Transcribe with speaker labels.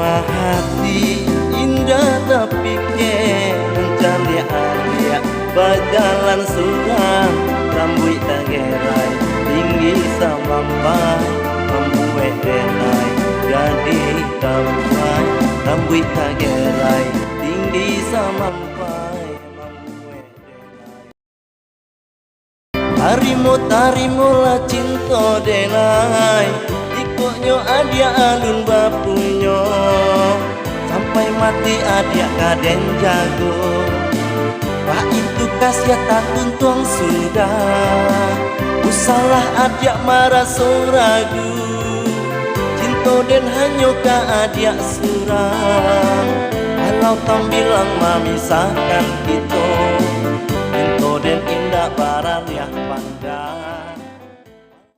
Speaker 1: Hati indah tapi ke mencari adia berjalan suram rambut tagerai tinggi sampai membuat denai jadi damai rambut tagerai tinggi sampai membuat denai harimu lah cinta denai ikutnya adia alun bapunyo sampai mati adia kaden jago bah itu kasih tak tuntung sudah usalah adia marah ragu cinta den hanya ka adia surang kalau tam bilang memisahkan kita cinta den indah barang yang pandai.